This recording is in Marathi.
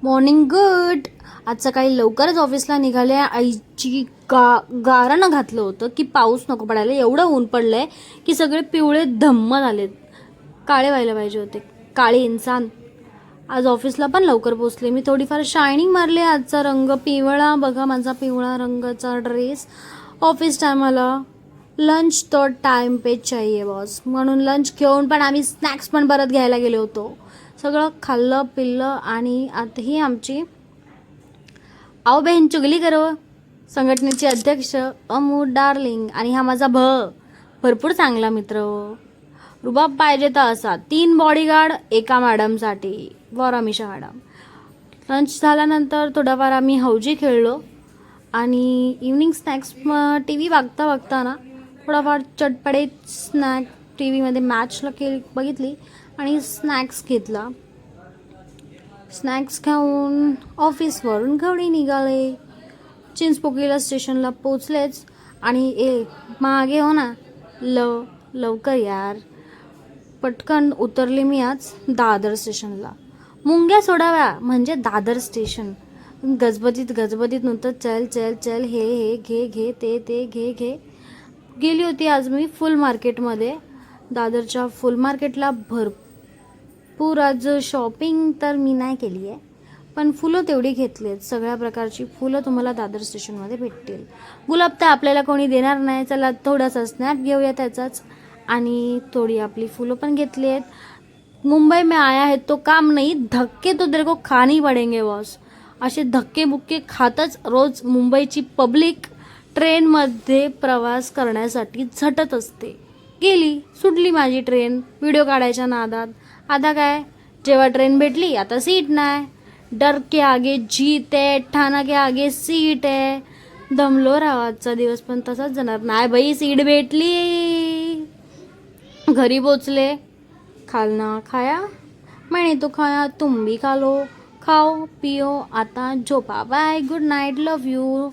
Morning good. आज सकाळी लवकरच ऑफिसला निघाले. आईची गारानं घातलं होतं की पाऊस नको पडायला, एवढं ऊन पडलंय की सगळे पिवळे धम्म झालेत, काळे व्हायला पाहिजे होते, काळे इन्सान. आज ऑफिसला पण लवकर पोचले. मी थोडीफार शायनिंग मारली. आजचा रंग पिवळा, बघा माझा पिवळा रंगाचा ड्रेस. ऑफिस टायमाला लंच तो टाइम पे चाहिए बॉस, म्हणून लंच घेऊन पण आम्ही स्नॅक्स पण परत घ्यायला गेलो होतो. सगळं खाल्लं पिल्लं आणि आता ही आमची आओ बहीण चुगली करो संघटनेचे अध्यक्ष अमू डार्लिंग, आणि हा माझा भरपूर चांगला मित्र हो. रुबाब पाहिजे तर असा 3 बॉडीगार्ड एका मॅडमसाठी, वॉरामिशा मॅडम. लंच झाल्यानंतर थोडाफार आम्ही हौजी खेळलो आणि इव्हनिंग स्नॅक्स टी व्ही बघताना थोडाफार चटपटीत स्नॅक टी व्हीमध्ये मॅचला बघितली आणि स्नॅक्स घेतला. स्नॅक्स खाऊन ऑफिसवरून घरी निघाले. चिंचपोकळीला स्टेशनला पोचलेच आणि मागे हो ना, लवकर यार. पटकन उतरले मी आज दादर स्टेशनला. मुंग्या सोडाव्या म्हणजे दादर स्टेशन. गजबजीत नव्हतं. चल चल चल, हे घे ते घे. गेली होती आज मी फुल मार्केटमध्ये. दादरच्या फुल मार्केटला भरपूर आज शॉपिंग तर मी नाही केली आहे, पण फुलं तेवढी घेतली आहेत. सगळ्या प्रकारची फुलं तुम्हाला दादर स्टेशनमध्ये भेटतील. गुलाब तर आपल्याला कोणी देणार नाही. चला थोडासा स्नॅप घेऊया त्याचाच, आणि थोडी आपली फुलं पण घेतली आहेत. मुंबई में आया है तो काम नहीं, धक्के तो तेरे को खाने पडेंगे बॉस. असे धक्के बुक्के खातच रोज मुंबईची पब्लिक ट्रेनमध्ये प्रवास करण्यासाठी झटत असते. सुटली माझी ट्रेन व्हिडिओ काढायच्या नादात. आता काय, जेव्हा ट्रेन भेटली आता सीट नाही. डर के आगे जीत है, ठाणा के आगे सीट है. दमलो राव आजचा दिवस, पण तसाच जाणार नाही बाई. सीट भेटली. घरी पोचले. खालना खाया मैंने तो खाया, तुम भी खा लो. खाओ पियो आता झोपा. Bye, good night, love you.